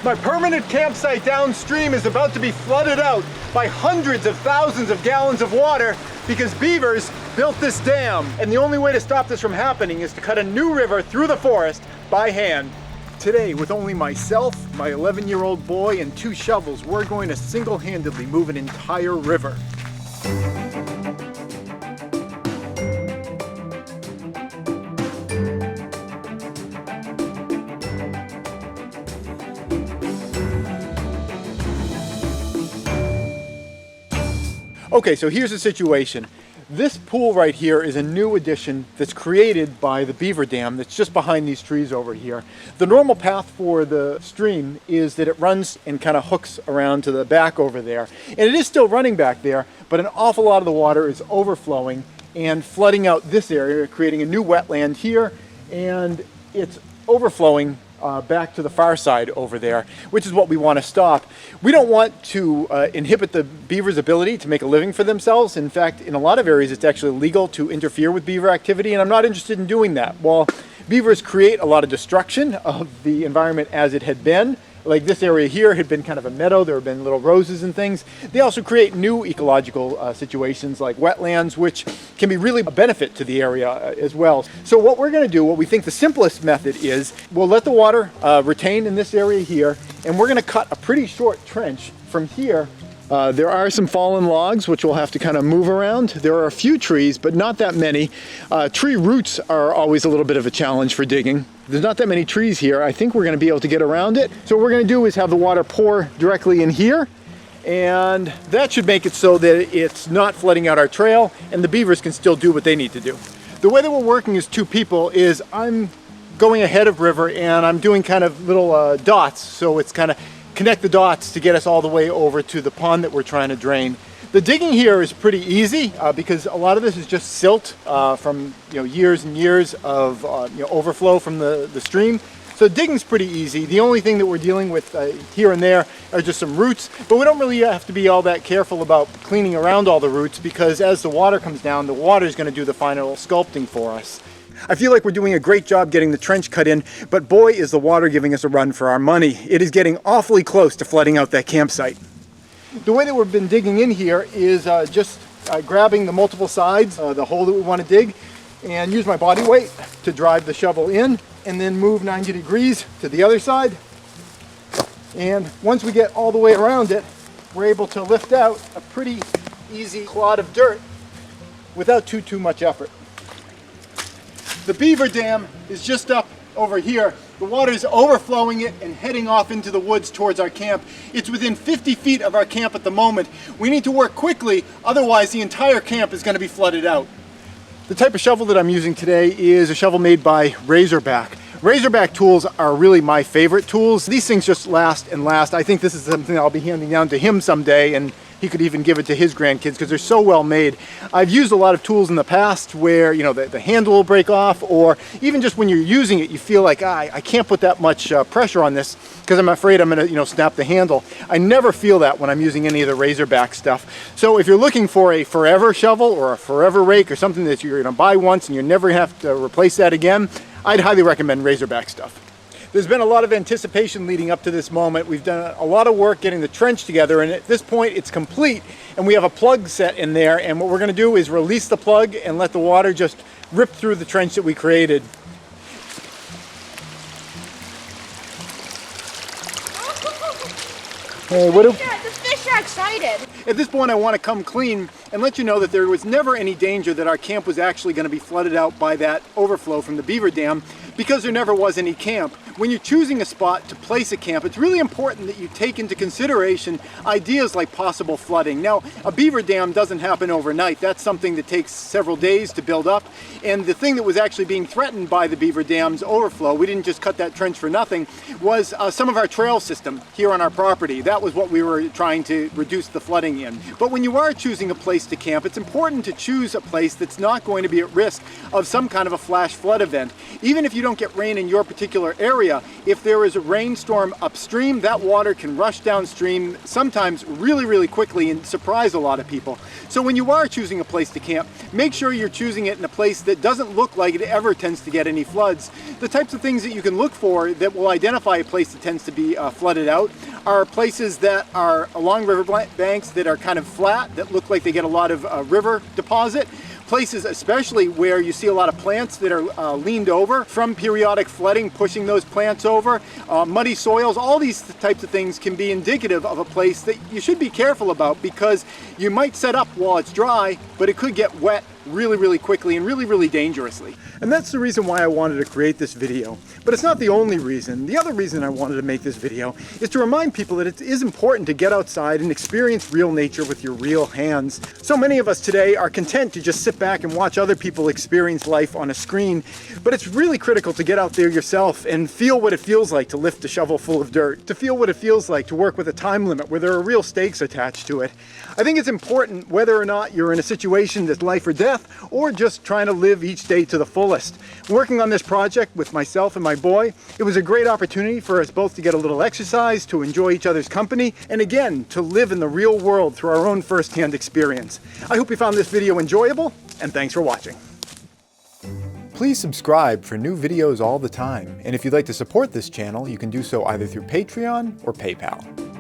My permanent campsite downstream is about to be flooded out by hundreds of thousands of gallons of water because beavers built this dam. And the only way to stop this from happening is to cut a new river through the forest by hand. Today, with only myself, my 11-year-old boy, and 2 shovels, we're going to single-handedly move an entire river. Okay, so here's the situation. This pool right here is a new addition that's created by the beaver dam that's just behind these trees over here. The normal path for the stream is that it runs and kind of hooks around to the back over there. And it is still running back there, but an awful lot of the water is overflowing and flooding out this area, creating a new wetland here, and it's overflowing back to the far side over there, which is what we want to stop. We don't want to inhibit the beavers' ability to make a living for themselves. In fact, in a lot of areas, it's actually legal to interfere with beaver activity, and I'm not interested in doing that. While beavers create a lot of destruction of the environment as it had been, like this area here had been kind of a meadow, there have been little roses and things. They also create new ecological situations like wetlands, which can be really a benefit to the area as well. So what we're going to do, what we think the simplest method is, we'll let the water retain in this area here, and we're going to cut a pretty short trench from here. There are some fallen logs which we'll have to kind of move around. There are a few trees, but not that many. Tree roots are always a little bit of a challenge for digging. There's not that many trees here. I think we're going to be able to get around it. So what we're going to do is have the water pour directly in here, and that should make it so that it's not flooding out our trail and the beavers can still do what they need to do. The way that we're working as 2 people is I'm going ahead of river and I'm doing kind of little dots, so it's kind of connect the dots to get us all the way over to the pond that we're trying to drain. The digging here is pretty easy because a lot of this is just silt from years and years of overflow from the stream. So digging's pretty easy. The only thing that we're dealing with here and there are just some roots, but we don't really have to be all that careful about cleaning around all the roots because as the water comes down, the water is going to do the final sculpting for us. I feel like we're doing a great job getting the trench cut in, but boy is the water giving us a run for our money. It is getting awfully close to flooding out that campsite. The way that we've been digging in here is just grabbing the multiple sides, the hole that we want to dig, and use my body weight to drive the shovel in, and then move 90 degrees to the other side. And once we get all the way around it, we're able to lift out a pretty easy clod of dirt without too much effort. The beaver dam is just up over here. The water is overflowing it and heading off into the woods towards our camp. It's within 50 feet of our camp at the moment. We need to work quickly, otherwise the entire camp is going to be flooded out. The type of shovel that I'm using today is a shovel made by Razorback. Razorback tools are really my favorite tools. These things just last and last. I think this is something I'll be handing down to him someday, and he could even give it to his grandkids because they're so well made. I've used a lot of tools in the past where the handle will break off, or even just when you're using it you feel like I can't put that much pressure on this because I'm afraid I'm going to snap the handle. I never feel that when I'm using any of the Razorback stuff. So if you're looking for a forever shovel or a forever rake or something that you're going to buy once and you're never going to have to replace that again, I'd highly recommend Razorback stuff. There's been a lot of anticipation leading up to this moment. We've done a lot of work getting the trench together, and at this point it's complete, and we have a plug set in there, and what we're going to do is release the plug and let the water just rip through the trench that we created. Hey, the fish are excited. At this point I want to come clean and let you know that there was never any danger that our camp was actually going to be flooded out by that overflow from the beaver dam, because there never was any camp. When you're choosing a spot to place a camp, it's really important that you take into consideration ideas like possible flooding. Now, a beaver dam doesn't happen overnight. That's something that takes several days to build up. And the thing that was actually being threatened by the beaver dam's overflow, we didn't just cut that trench for nothing, was some of our trail system here on our property. That was what we were trying to reduce the flooding in. But when you are choosing a place place to camp, it's important to choose a place that's not going to be at risk of some kind of a flash flood event. Even if you don't get rain in your particular area, if there is a rainstorm upstream, that water can rush downstream, sometimes really, really quickly, and surprise a lot of people. So when you are choosing a place to camp, make sure you're choosing it in a place that doesn't look like it ever tends to get any floods. The types of things that you can look for that will identify a place that tends to be flooded out are places that are along river banks that are kind of flat, that look like they get a lot of river deposit. Places especially where you see a lot of plants that are leaned over from periodic flooding, pushing those plants over, muddy soils, all these types of things can be indicative of a place that you should be careful about, because you might set up while it's dry, but it could get wet really, really quickly and really, really dangerously. And that's the reason why I wanted to create this video. But it's not the only reason. The other reason I wanted to make this video is to remind people that it is important to get outside and experience real nature with your real hands. So many of us today are content to just sit back and watch other people experience life on a screen, but it's really critical to get out there yourself and feel what it feels like to lift a shovel full of dirt, to feel what it feels like to work with a time limit where there are real stakes attached to it. I think it's important whether or not you're in a situation that's life or death, or just trying to live each day to the fullest. Working on this project with myself and my boy, it was a great opportunity for us both to get a little exercise, to enjoy each other's company, and again, to live in the real world through our own first-hand experience. I hope you found this video enjoyable, and thanks for watching. Please subscribe for new videos all the time, and if you'd like to support this channel, you can do so either through Patreon or PayPal.